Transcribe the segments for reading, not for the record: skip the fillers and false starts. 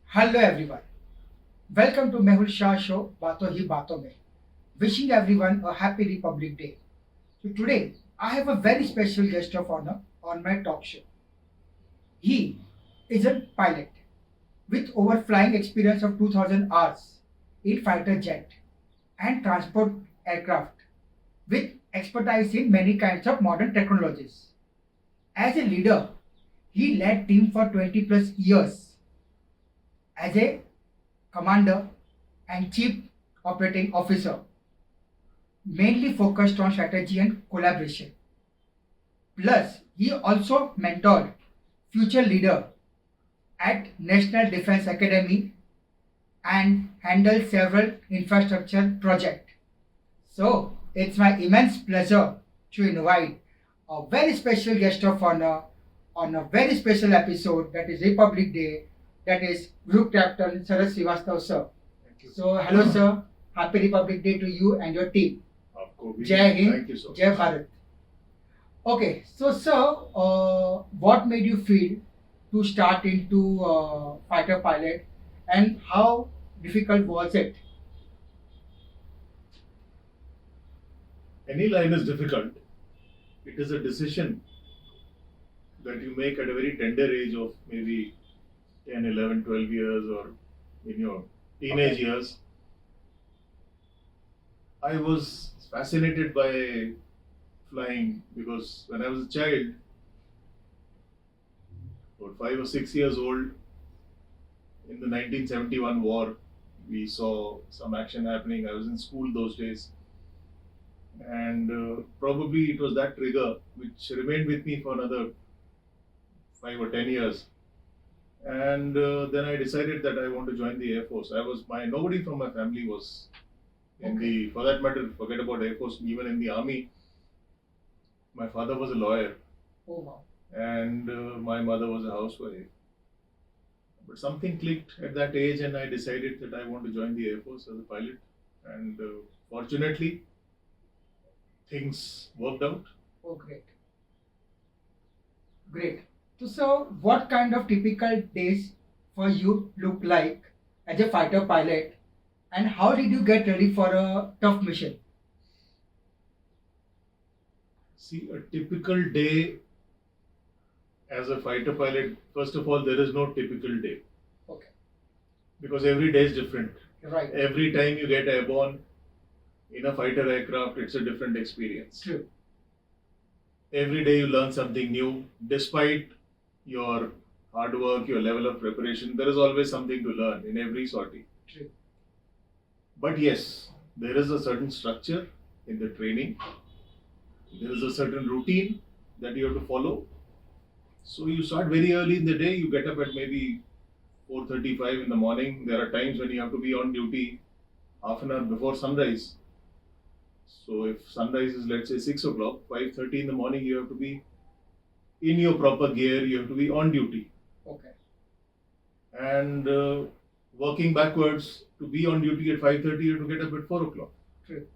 Hello everyone. Welcome to Mehul Shah Show Baaton Hi Baaton Mein. Wishing everyone a happy Republic Day. So today I have a very special guest of honor on my talk show. He is a pilot with over flying experience of 2000 hours in fighter jet and transport aircraft with expertise in many kinds of modern technologies. As a leader, he led team for 20 plus years as a commander and chief operating officer, mainly focused on strategy and collaboration. Plus, he also mentored future leader at National Defense Academy and handled several infrastructure projects. So, it's my immense pleasure to invite a very special guest of honor on a very special episode that is Republic Day, that is Group Captain Sharad Shrivastava, sir. Thank you. So, hello, sir. Happy Republic Day to you and your team. Jai Hind, Thank you so much. Jai Bharat. Okay, so, sir, what made you feel to start into fighter pilot and how difficult was it? Any line is difficult. It is a decision that you make at a very tender age of maybe 10, 11, 12 years or in your teenage years. I was fascinated by flying because when I was a child, about 5 or 6 years old, in the 1971 war, we saw some action happening. I was in school those days. And probably it was that trigger which remained with me for another 5 or 10 years. And then I decided that I want to join the Air Force. Nobody from my family was in the, for that matter, forget about Air Force, even in the army. My father was a lawyer. Oh, wow. And my mother was a housewife. But something clicked at that age, and I decided that I want to join the Air Force as a pilot. And fortunately, things worked out. Oh, great. Great. So, sir, what kind of typical days for you look like as a fighter pilot, and how did you get ready for a tough mission? See, a typical day as a fighter pilot, first of all, there is no typical day. Okay. Because every day is different. Right. Every time you get airborne in a fighter aircraft, it's a different experience. True. Every day you learn something new. Despite your hard work, your level of preparation, there is always something to learn in every sortie. True. But yes, there is a certain structure in the training. There is a certain routine that you have to follow. So you start very early in the day. You get up at maybe 4:35 in the morning. There are times when you have to be on duty half an hour before sunrise. So if sunrise is, let's say, 6 o'clock, 5:30 in the morning, you have to be in your proper gear. You have to be on duty. Okay. And working backwards, to be on duty at 5:30, you have to get up at 4 o'clock. True.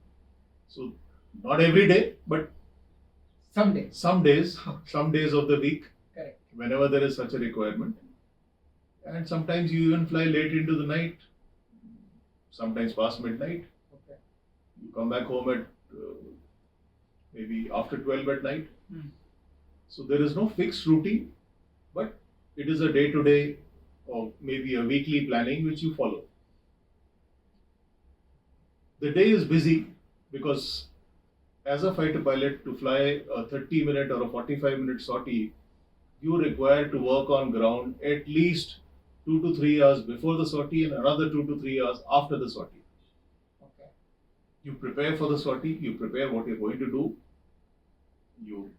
So not every day, but Some days. some days of the week, Correct. whenever there is such a requirement. And sometimes you even fly late into the night, sometimes past midnight. Okay. You come back home at maybe after 12 at night. Hmm. So there is no fixed routine, but it is a day-to-day or maybe a weekly planning which you follow. The day is busy because as a fighter pilot, to fly a 30-minute or a 45-minute sortie, you require to work on ground at least 2 to 3 hours before the sortie and another 2 to 3 hours after the sortie. Okay. You prepare for the sortie, you prepare what you're going to do, you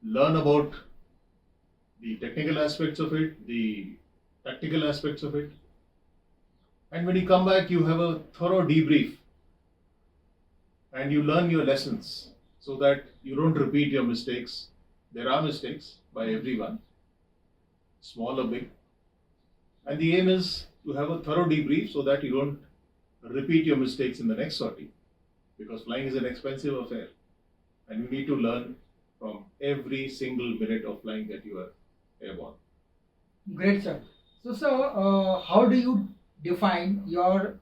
learn about the technical aspects of it, the tactical aspects of it, and when you come back, you have a thorough debrief and you learn your lessons so that you don't repeat your mistakes. There are mistakes by everyone, small or big. And the aim is to have a thorough debrief so that you don't repeat your mistakes in the next sortie. Because flying is an expensive affair and you need to learn from every single minute of flying that you are airborne. Great, sir. So, how do you define your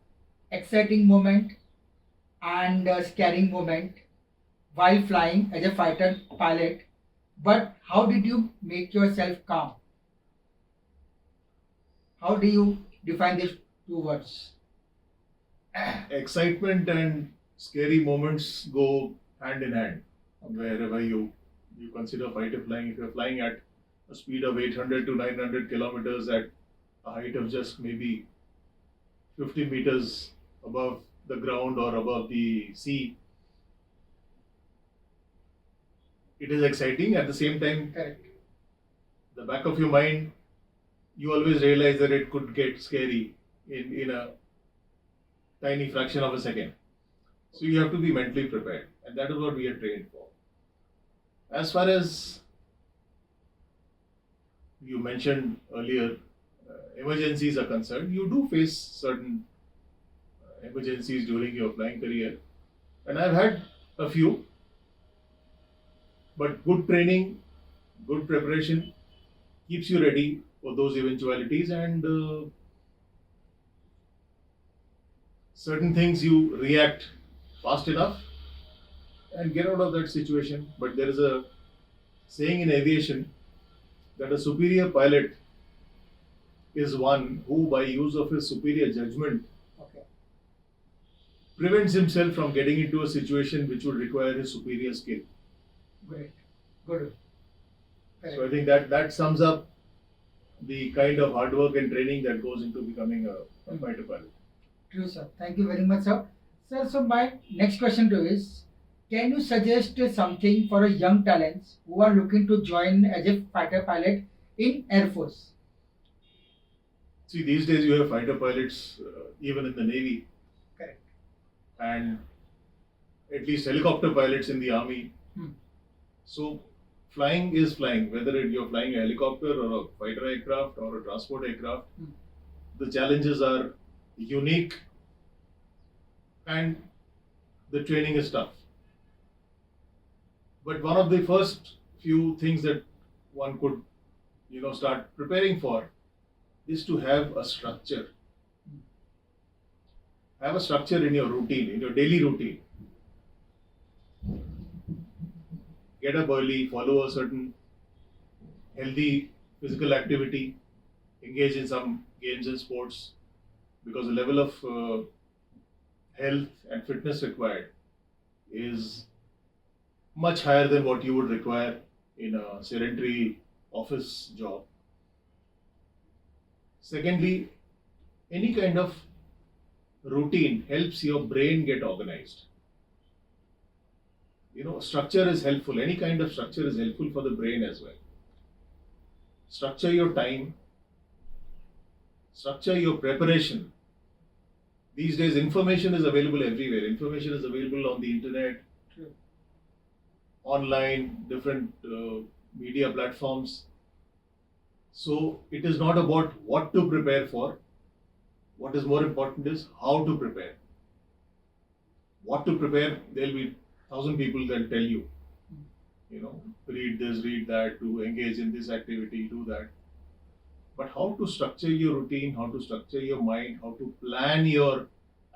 exciting moment and scaring moment while flying as a fighter pilot? But how did you make yourself calm? How do you define these two words? Excitement and scary moments go hand in hand. Okay. Wherever you consider fighter flying, if you're flying at a speed of 800 to 900 kilometers at a height of just maybe 50 meters above the ground or above the sea, it is exciting. At the same time, Correct. the back of your mind, you always realize that it could get scary in a tiny fraction of a second. So you have to be mentally prepared, and that is what we are trained for. As far as you mentioned earlier, emergencies are concerned, you do face certain emergencies during your flying career, and I've had a few, but good training, good preparation keeps you ready for those eventualities, and certain things you react fast enough and get out of that situation. But there is a saying in aviation that a superior pilot is one who, by use of his superior judgment, Okay. prevents himself from getting into a situation which would require his superior skill. Great. Good. Correct. So I think that sums up the kind of hard work and training that goes into becoming a fighter pilot. True, sir. Thank you very much, sir. Sir, so my next question to you is, can you suggest something for a young talents who are looking to join as a fighter pilot in Air Force? See, these days you have fighter pilots even in the Navy, Correct. and at least helicopter pilots in the Army. Hmm. So flying is flying, whether you're flying a helicopter or a fighter aircraft or a transport aircraft. Hmm. The challenges are unique and the training is tough. But one of the first few things that one could, start preparing for is to have a structure. Have a structure in your routine, in your daily routine. Get up early, follow a certain healthy physical activity, engage in some games and sports, because the level of health and fitness required is much higher than what you would require in a sedentary office job. Secondly, any kind of routine helps your brain get organized. Structure is helpful. Any kind of structure is helpful for the brain as well. Structure your time, structure your preparation. These days, information is available everywhere. Information is available on the internet, True. online, different media platforms. So it is not about what to prepare for. What is more important is how to prepare. What to prepare, there'll be 1,000 people that tell you, read this, read that, to engage in this activity, do that. But how to structure your routine, how to structure your mind, how to plan your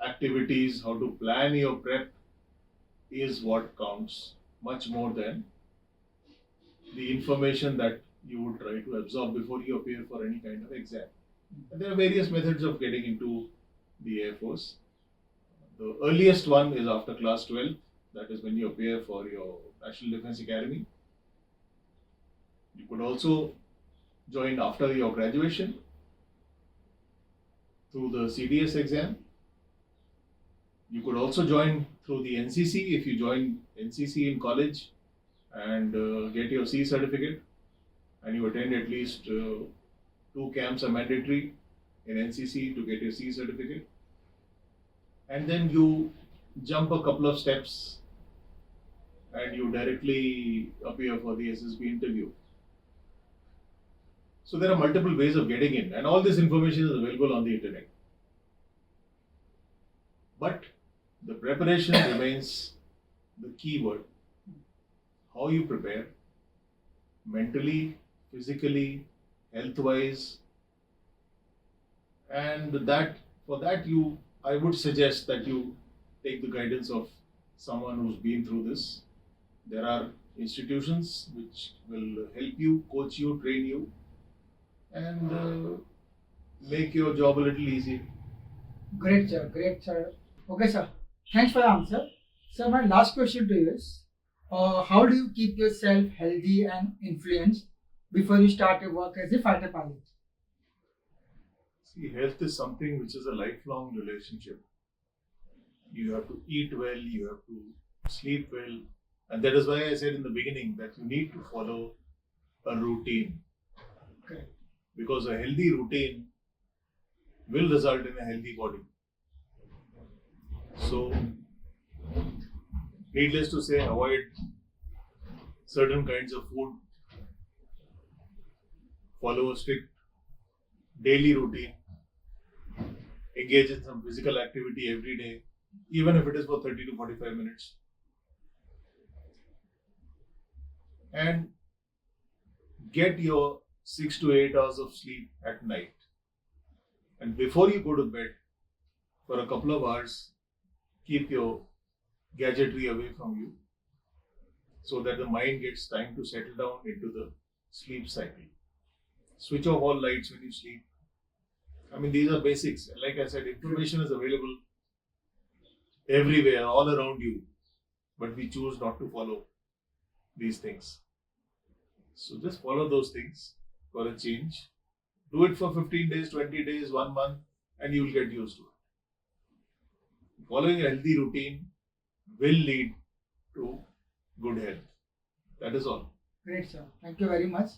activities, how to plan your prep is what counts much more than the information that you would try to absorb before you appear for any kind of exam. And there are various methods of getting into the Air Force. The earliest one is after class 12, that is when you appear for your National Defence Academy. You could also join after your graduation through the CDS exam. You could also join through the NCC if you join NCC in college and get your C certificate, and you attend at least 2 camps are mandatory in NCC to get your C certificate. And then you jump a couple of steps and you directly appear for the SSB interview. So there are multiple ways of getting in, and all this information is available on the internet. But the preparation remains the key word. How you prepare mentally, physically, health-wise, And for that I would suggest that you take the guidance of someone who's been through this. There are institutions which will help you, coach you, train you, and make your job a little easier. Great, sir. Great, sir. Okay, sir. Thanks for the answer. Sir, my last question to you is, how do you keep yourself healthy and influenced before you start your work as a fighter pilot? See, health is something which is a lifelong relationship. You have to eat well, you have to sleep well, and that is why I said in the beginning that you need to follow a routine, Correct. because a healthy routine will result in a healthy body. So, needless to say, avoid certain kinds of food, follow a strict daily routine, engage in some physical activity every day, even if it is for 30 to 45 minutes. And get your 6 to 8 hours of sleep at night. And before you go to bed, for a couple of hours, keep your gadgetry away from you so that the mind gets time to settle down into the sleep cycle. Switch off all lights when you sleep. I mean, these are basics. Like I said, information is available everywhere, all around you, but we choose not to follow these things. So just follow those things for a change. Do it for 15 days, 20 days, 1 month, and you will get used to it. Following a healthy routine will lead to good health. That is all. Great, sir. Thank you very much.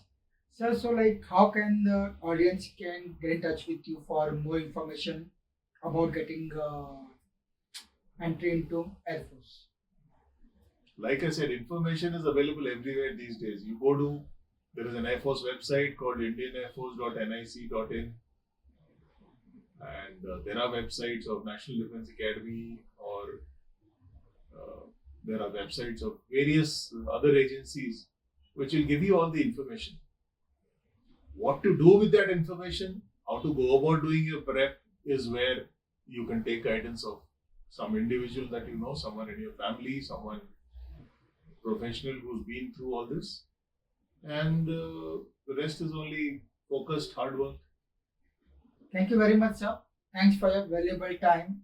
Sir, so like how can the audience can get in touch with you for more information about getting entry into Air Force? Like I said, information is available everywhere these days. You go to, there is an Air Force website called indianairforce.nic.in, and there are websites of National Defense Academy, or there are websites of various other agencies which will give you all the information. What to do with that information, how to go about doing your prep, is where you can take guidance of some individual that you know, someone in your family, someone professional who's been through all this, and the rest is only focused hard work. Thank you very much, sir. Thanks for your valuable time,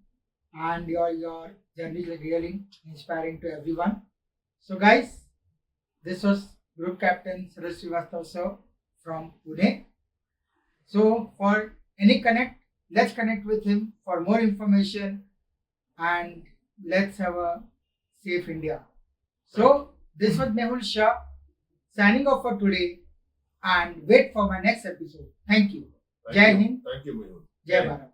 and your journey is really inspiring to everyone. So, guys, this was Group Captain Sharad Shrivastava, sir, from Pune. So, for any connect, let's connect with him for more information, and let's have a safe India. So, this was Mehul Shah signing off for today, and wait for my next episode. Thank you. Jai Hind. Thank you, Mehul. Jai Bharat.